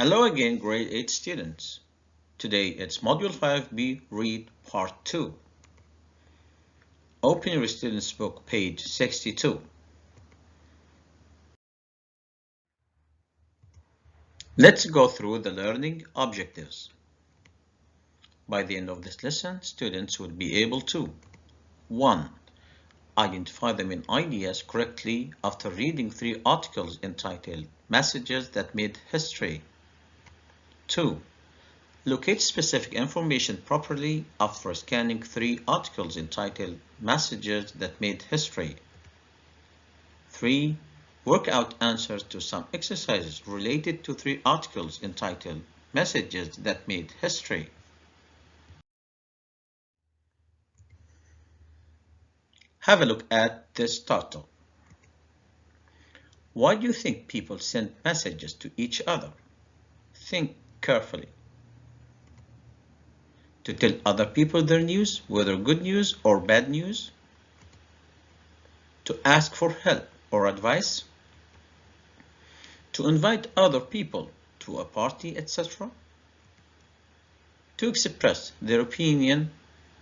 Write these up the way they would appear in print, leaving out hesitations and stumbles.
Hello again, grade 8 students. Today it's Module 5B, Read Part 2. Open your student's book, page 62. Let's go through the learning objectives. By the end of this lesson, students will be able to 1. Identify the main ideas correctly after reading 3 articles entitled Messages That Made History. 2. Locate specific information properly after scanning 3 articles entitled Messages That Made History. 3. Work out answers to some exercises related to 3 articles entitled Messages That Made History. Have a look at this title. Why do you think people send messages to each other? Think carefully. To tell other people their news, whether good news or bad news? To ask for help or advice? To invite other people to a party, etc.? To express their opinion,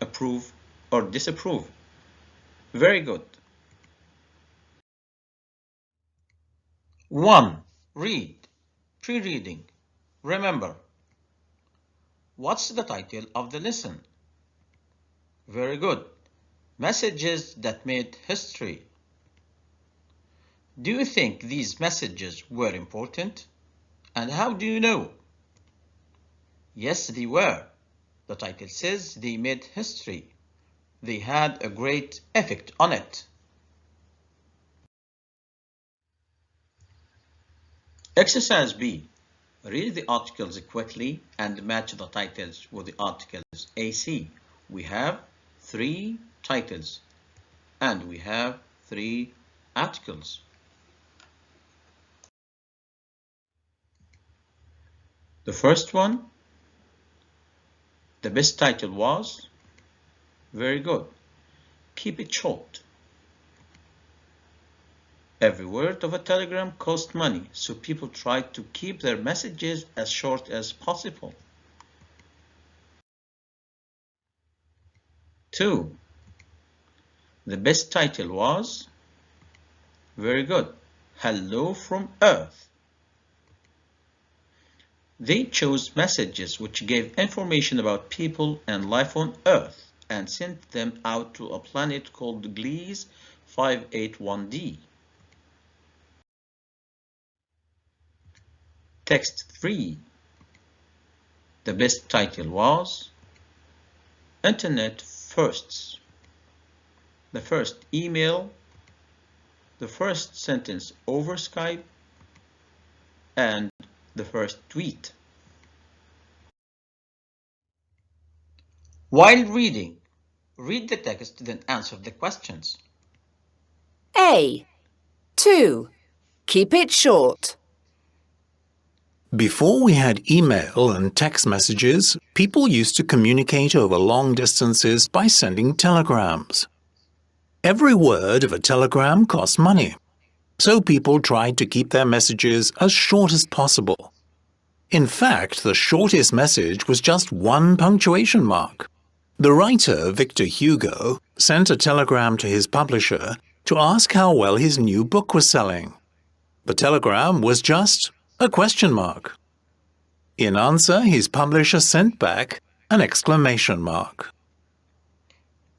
approve or disapprove? Very good. 1. Read. Pre-reading. Remember. What's the title of the lesson? Very good. Messages that made history. Do you think these messages were important? And how do you know? Yes, they were. The title says they made history. They had a great effect on it. Exercise B. Read the articles quickly and match the titles with the articles AC. We have 3 titles and we have 3 articles. The first one, the best title was, very good, keep it short. Every word of a telegram cost money, so people try to keep their messages as short as possible. 2. The best title was, very good, Hello from Earth. They chose messages which gave information about people and life on Earth and sent them out to a planet called Gliese 581d. Text 3. The best title was Internet Firsts. The first email, the first sentence over Skype, and the first tweet. While reading, read the text, then answer the questions. A. 2. Keep it short. Before we had email and text messages, people used to communicate over long distances by sending telegrams. Every word of a telegram cost money, so people tried to keep their messages as short as possible. In fact, the shortest message was just 1 punctuation mark. The writer, Victor Hugo, sent a telegram to his publisher to ask how well his new book was selling. The telegram was just a question mark. In answer, his publisher sent back an exclamation mark.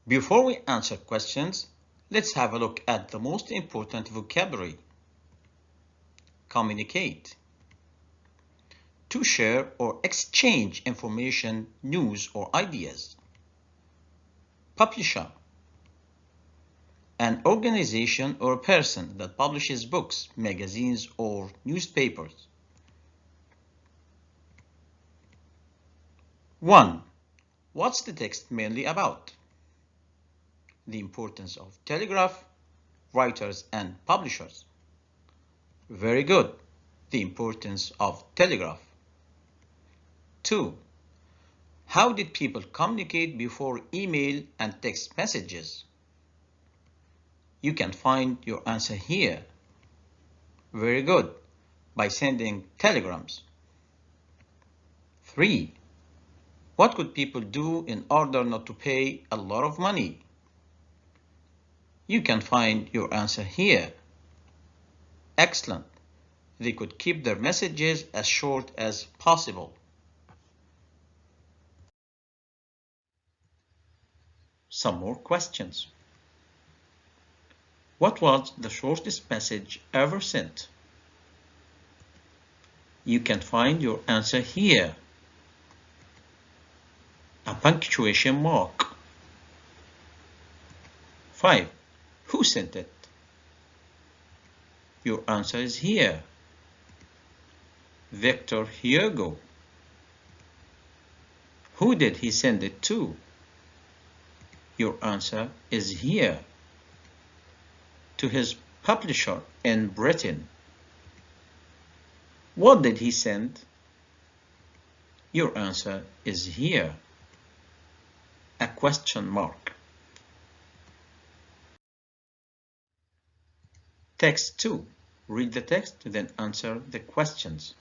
Before we answer questions, let's have a look at the most important vocabulary. Communicate. To share or exchange information, news, or ideas. Publisher. An organization or a person that publishes books, magazines, or newspapers. 1. What's the text mainly about? The importance of telegraph, writers, and publishers. Very good. The importance of telegraph. 2. How did people communicate before email and text messages? You can find your answer here. Very good. By sending telegrams. 3. What could people do in order not to pay a lot of money? You can find your answer here. Excellent. They could keep their messages as short as possible. Some more questions. What was the shortest message ever sent? You can find your answer here. A punctuation mark. 5. Who sent it? Your answer is here. Victor Hugo. Who did he send it to? Your answer is here. To his publisher in Britain. What did he send? Your answer is here. A question mark. Text 2. Read the text, then answer the questions.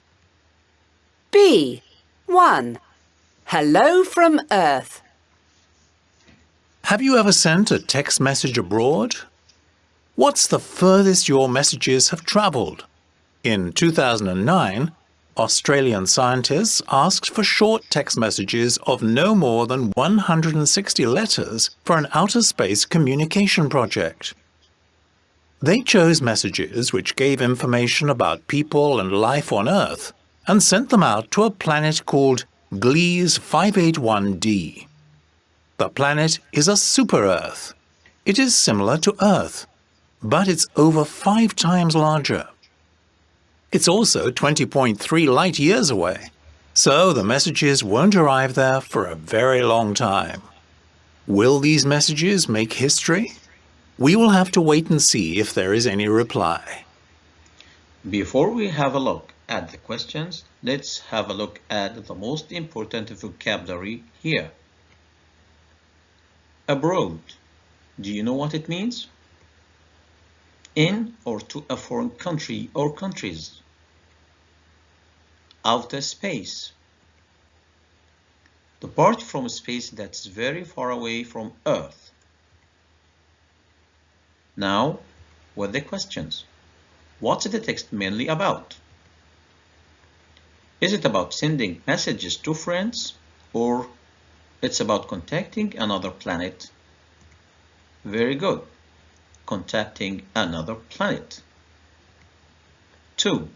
B. 1. Hello from Earth. Have you ever sent a text message abroad? What's the furthest your messages have travelled? In 2009, Australian scientists asked for short text messages of no more than 160 letters for an outer space communication project. They chose messages which gave information about people and life on Earth and sent them out to a planet called Gliese 581d. The planet is a super-Earth. It is similar to Earth, but it's over 5 times larger. It's also 20.3 light years away, so the messages won't arrive there for a very long time. Will these messages make history? We will have to wait and see if there is any reply. Before we have a look at the questions, let's have a look at the most important vocabulary here. Abroad. Do you know what it means? In or to a foreign country or countries. Outer space. The part from space that's very far away from Earth. Now, with the questions. What's the text mainly about? Is it about sending messages to friends, or it's about contacting another planet? Very good. Contacting another planet. 2.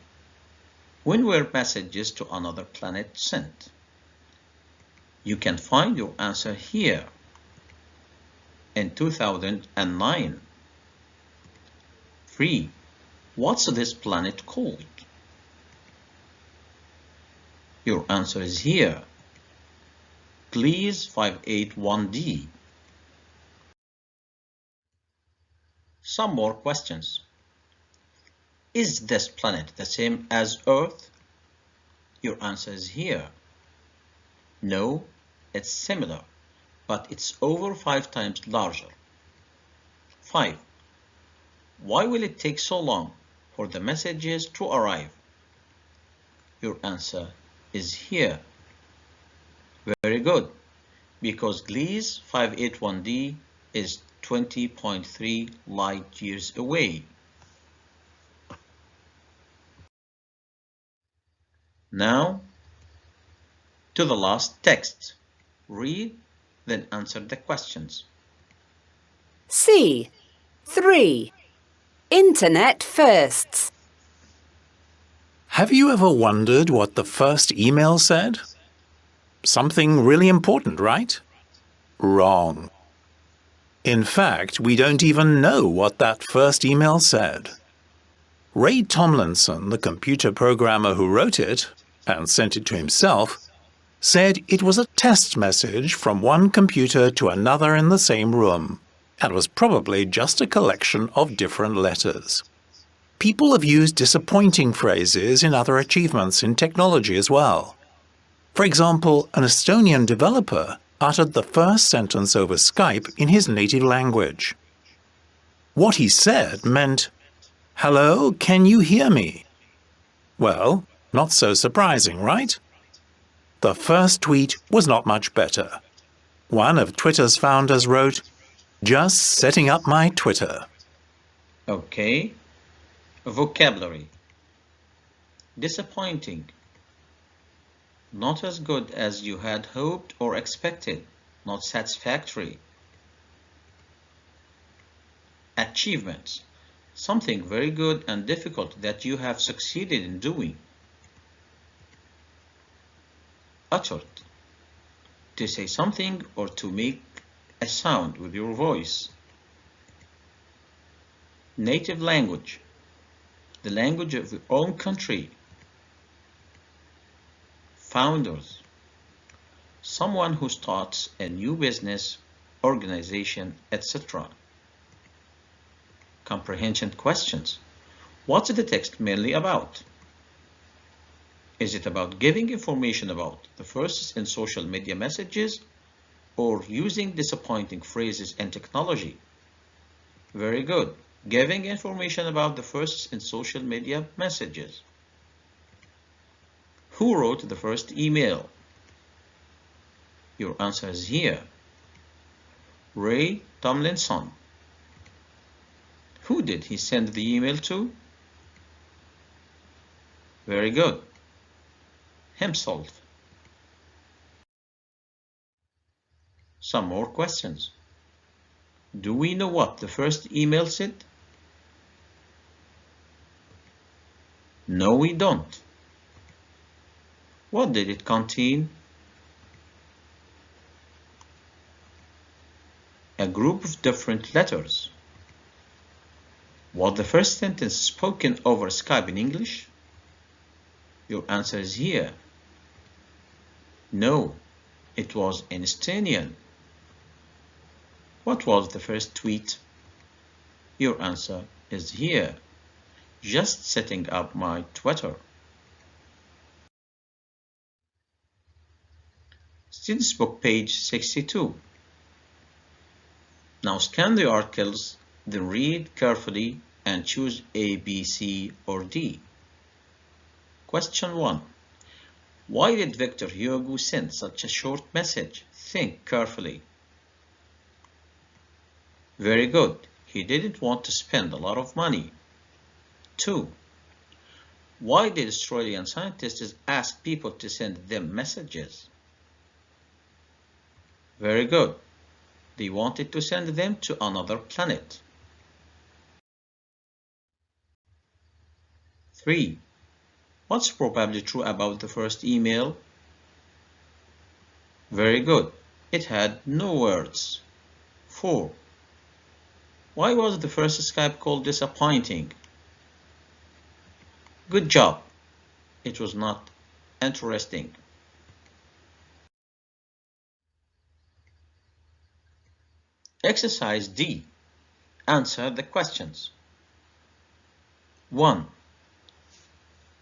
When were messages to another planet sent? You can find your answer here. In 2009. 3. What's this planet called? Your answer is here. Gliese 581d. Some more questions. Is this planet the same as Earth? Your answer is here. No, it's similar, but it's over 5 times larger. 5. Why will it take so long for the messages to arrive? Your answer is here. Very good, because Gliese 581d is 20.3 light years away. Now, to the last text. Read, then answer the questions. C. 3. Internet firsts. Have you ever wondered what the first email said? Something really important, right? Wrong. In fact, we don't even know what that first email said. Ray Tomlinson, the computer programmer who wrote it, and sent it to himself, said it was a test message from one computer to another in the same room, and was probably just a collection of different letters. People have used disappointing phrases in other achievements in technology as well. For example, an Estonian developer uttered the first sentence over Skype in his native language. What he said meant, "Hello, can you hear me?" Well, not so surprising, right? The first tweet was not much better. One of Twitter's founders wrote, "Just setting up my Twitter." Okay. Vocabulary. Disappointing. Not as good as you had hoped or expected. Not satisfactory. Achievements. Something very good and difficult that you have succeeded in doing. Uttered. To say something or to make a sound with your voice. Native language. The language of your own country. Founders. Someone who starts a new business, organization, etc. Comprehension questions. What's the text mainly about? Is it about giving information about the firsts in social media messages or using disappointing phrases and technology? Very good. Giving information about the firsts in social media messages. Who wrote the first email? Your answer is here. Ray Tomlinson. Who did he send the email to? Very good. Himself. Some more questions. Do we know what the first email said? No, we don't. What did it contain? A group of different letters. Was the first sentence spoken over Skype in English? Your answer is here. No, it was in Estonian. What was the first tweet? Your answer is here. Just setting up my Twitter. Students Book, page 62. Now scan the articles, then read carefully and choose A, B, C, or D. Question 1. Why did Victor Hugo send such a short message? Think carefully. Very good. He didn't want to spend a lot of money. 2. Why did Australian scientists ask people to send them messages? Very good. They wanted to send them to another planet. 3. What's probably true about the first email? Very good. It had no words. 4. Why was the first Skype call disappointing? Good job. It was not interesting. Exercise D. Answer the questions. 1.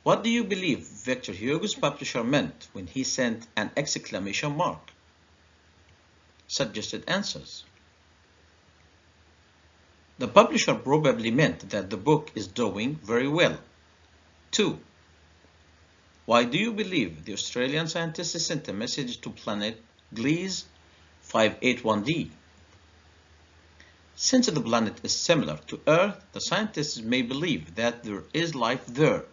What do you believe Victor Hugo's publisher meant when he sent an exclamation mark? Suggested answers. The publisher probably meant that the book is doing very well. 2. Why do you believe the Australian scientists sent a message to planet Gliese 581d? Since the planet is similar to Earth, the scientists may believe that there is life there.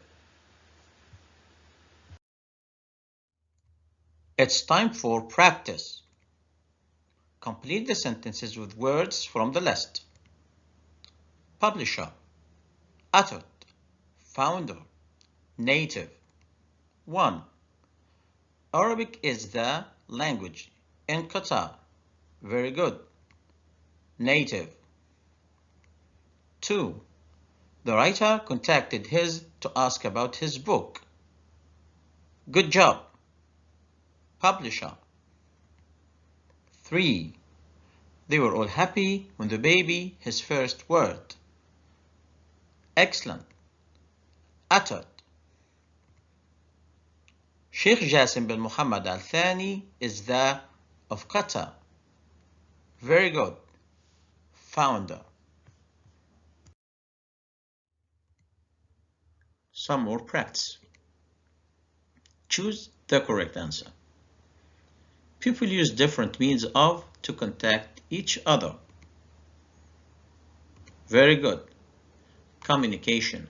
It's time for practice. Complete the sentences with words from the list. Publisher, uttered, founder, native. 1. Arabic is the language in Qatar. Very good. Native. 2. The writer contacted his to ask about his book. Good job. Publisher. 3. They were all happy when the baby, his first word. Excellent. Uttered. Sheikh Jassim bin Muhammad Al Thani is the of Qatar. Very good. Founder. Some more practice. Choose the correct answer. People use different means of to contact each other. Very good. Communication.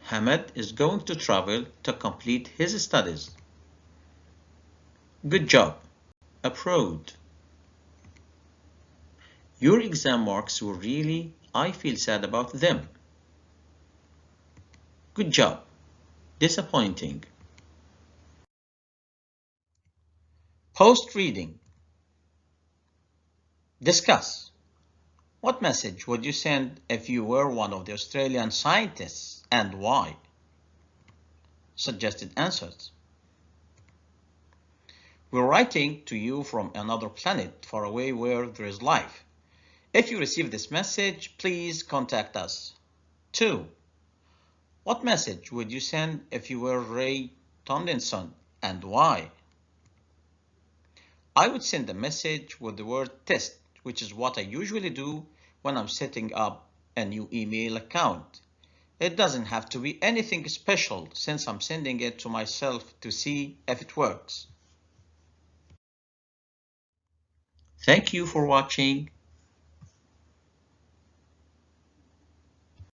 Hamad is going to travel to complete his studies. Good job. Abroad. Your exam marks were really, I feel sad about them. Good job. Disappointing. Post-reading. Discuss. What message would you send if you were one of the Australian scientists, and why? Suggested answers. We're writing to you from another planet far away where there is life. If you receive this message, please contact us. 2. What message would you send if you were Ray Tomlinson, and why? I would send a message with the word test, which is what I usually do when I'm setting up a new email account. It doesn't have to be anything special since I'm sending it to myself to see if it works. Thank you for watching.